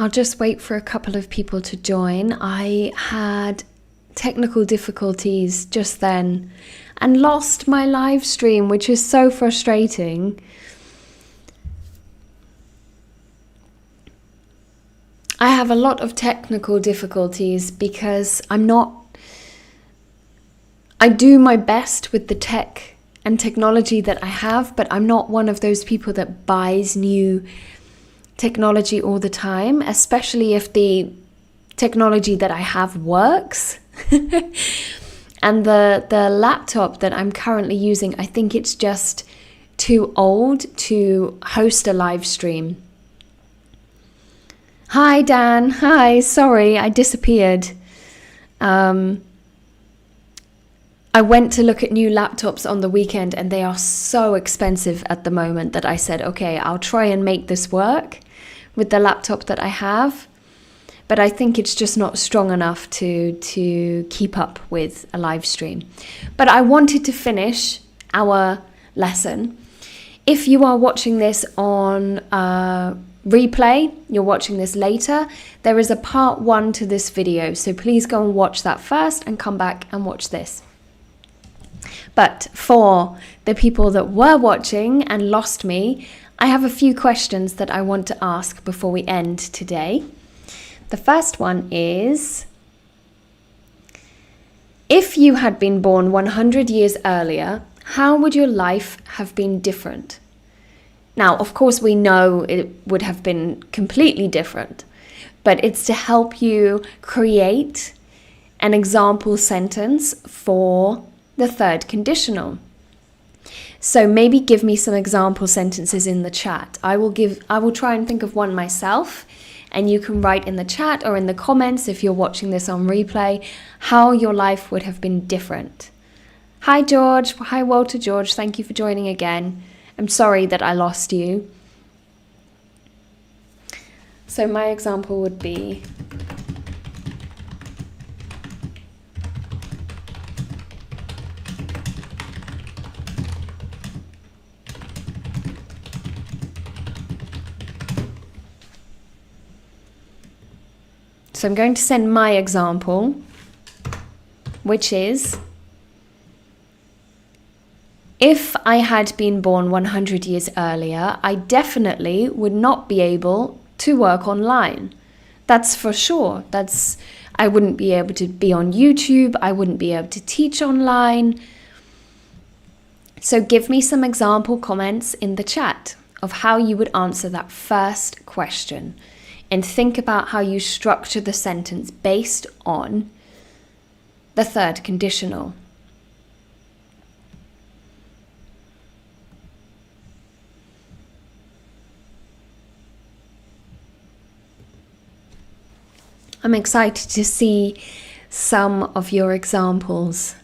I'll just wait for a couple of people to join. I had technical difficulties just then and lost my live stream, which is so frustrating. I have a lot of technical difficulties because I do my best with the tech and technology that I have, but I'm not one of those people that buys new technology all the time, especially if the technology that I have works. And the laptop that I'm currently using, I think it's just too old to host a live stream. Hi Dan, hi, sorry, I disappeared. I went to look at new laptops on the weekend and they are so expensive at the moment that I said, okay, I'll try and make this work with the laptop that I have. But I think it's just not strong enough to keep up with a live stream. But I wanted to finish our lesson. If you are watching this on replay, you're watching this later, there is a part 1 to this video. So please go and watch that first and come back and watch this. But for the people that were watching and lost me, I have a few questions that I want to ask before we end today. The first one is, if you had been born 100 years earlier, how would your life have been different? Now, of course, we know it would have been completely different, but it's to help you create an example sentence for the third conditional. So maybe give me some example sentences in the chat. I will try and think of one myself, and you can write in the chat or in the comments if you're watching this on replay how your life would have been different. Hi George, hi Walter George, thank you for joining again. I'm sorry that I lost you. So my example would be, so I'm going to send my example, which is, if I had been born 100 years earlier, I definitely would not be able to work online. That's for sure. I wouldn't be able to be on YouTube. I wouldn't be able to teach online. So give me some example comments in the chat of how you would answer that first question. And think about how you structure the sentence based on the third conditional. I'm excited to see some of your examples.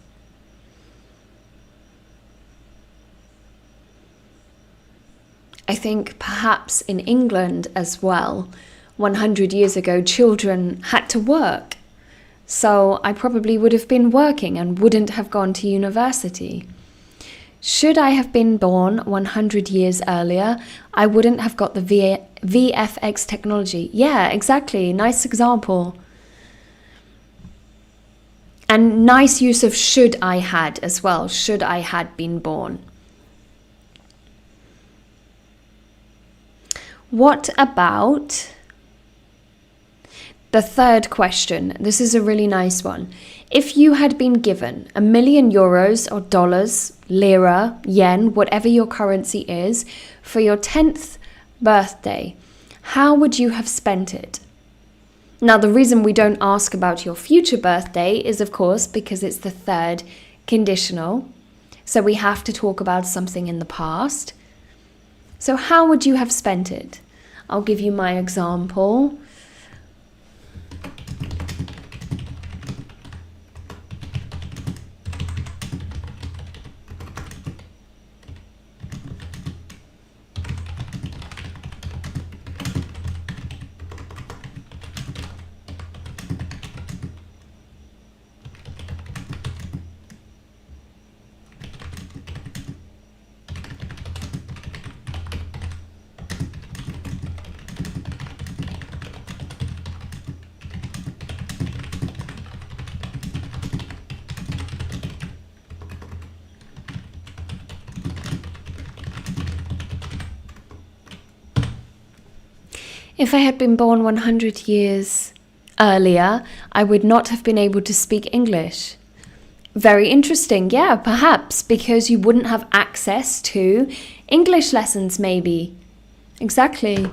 I think perhaps in England as well, 100 years ago, children had to work. So I probably would have been working and wouldn't have gone to university. Should I have been born 100 years earlier, I wouldn't have got the VFX technology. Yeah, exactly. Nice example. And nice use of should I had as well. Should I had been born. What about the third question? This is a really nice one. If you had been given €1 million or dollars, lira, yen, whatever your currency is, for your 10th birthday, how would you have spent it? Now, the reason we don't ask about your future birthday is, of course, because it's the third conditional. So we have to talk about something in the past. So how would you have spent it? I'll give you my example. If I had been born 100 years earlier, I would not have been able to speak English. Very interesting. Yeah, perhaps because you wouldn't have access to English lessons, maybe. Exactly.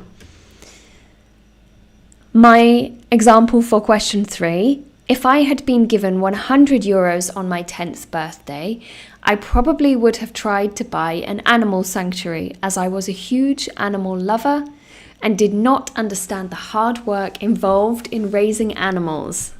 My example for question 3, if I had been given 100 euros on my 10th birthday, I probably would have tried to buy an animal sanctuary, as I was a huge animal lover and did not understand the hard work involved in raising animals.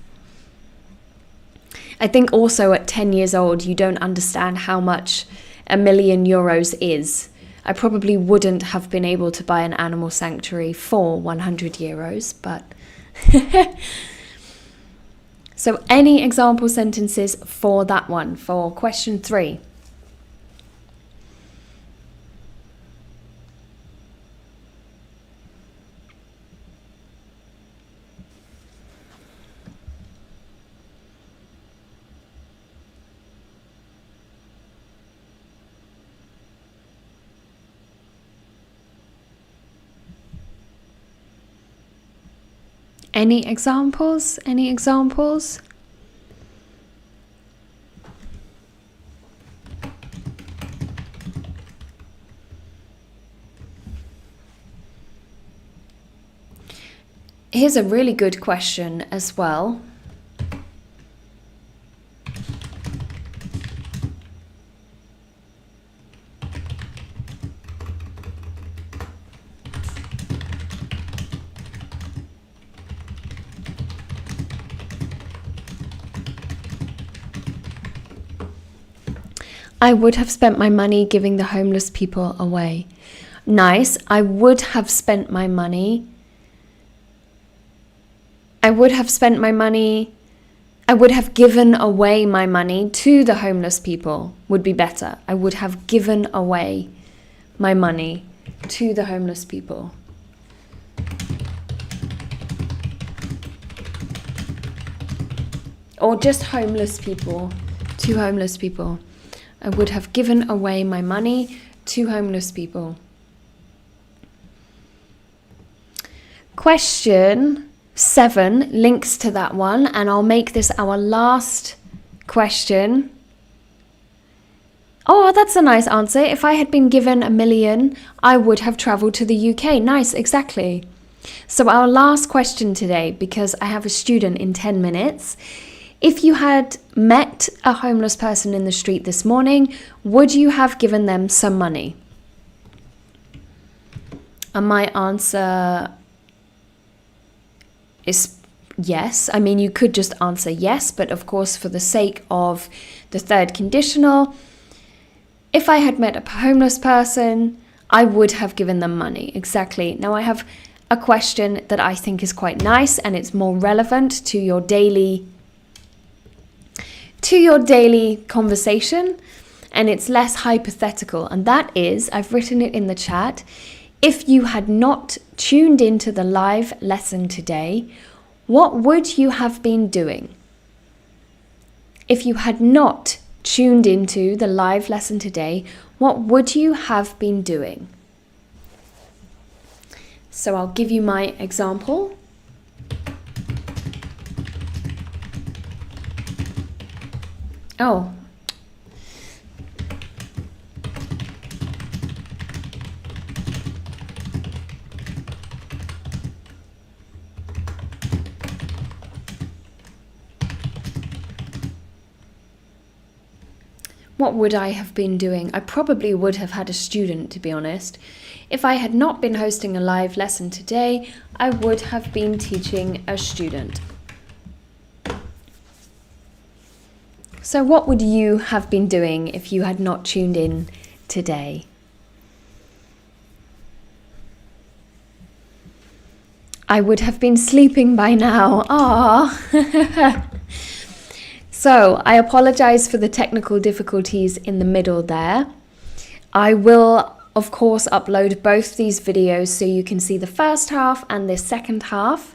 I think also at 10 years old, you don't understand how much €1,000,000 is. I probably wouldn't have been able to buy an animal sanctuary for 100 euros, but... So any example sentences for that one, for question 3? Any examples? Any examples? Here's a really good question as well. I would have spent my money giving the homeless people away. Nice. I would have spent my money. I would have given away my money to the homeless people would be better. I would have given away my money to the homeless people. Or just homeless people, to homeless people. I would have given away my money to homeless people. Question 7 links to that one, and I'll make this our last question. Oh, that's a nice answer. If I had been given 1,000,000, I would have travelled to the UK. Nice, exactly. So our last question today, because I have a student in 10 minutes. If you had met a homeless person in the street this morning, would you have given them some money? And my answer is yes. I mean, you could just answer yes, but of course, for the sake of the third conditional, if I had met a homeless person, I would have given them money. Exactly. Now I have a question that I think is quite nice, and it's more relevant to your daily conversation, and it's less hypothetical, and that is, I've written it in the chat, if you had not tuned into the live lesson today, what would you have been doing? If you had not tuned into the live lesson today, what would you have been doing? So I'll give you my example. Oh. What would I have been doing? I probably would have had a student, to be honest. If I had not been hosting a live lesson today, I would have been teaching a student. So what would you have been doing if you had not tuned in today? I would have been sleeping by now. Ah. So I apologize for the technical difficulties in the middle there. I will, of course, upload both these videos so you can see the first half and the second half.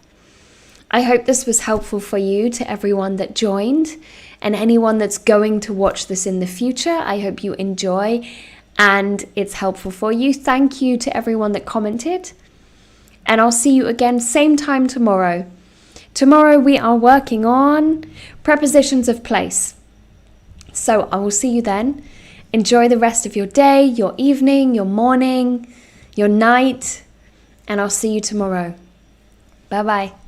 I hope this was helpful for you, to everyone that joined, and anyone that's going to watch this in the future. I hope you enjoy and it's helpful for you. Thank you to everyone that commented. And I'll see you again same time tomorrow. Tomorrow we are working on prepositions of place. So I will see you then. Enjoy the rest of your day, your evening, your morning, your night, and I'll see you tomorrow. Bye bye.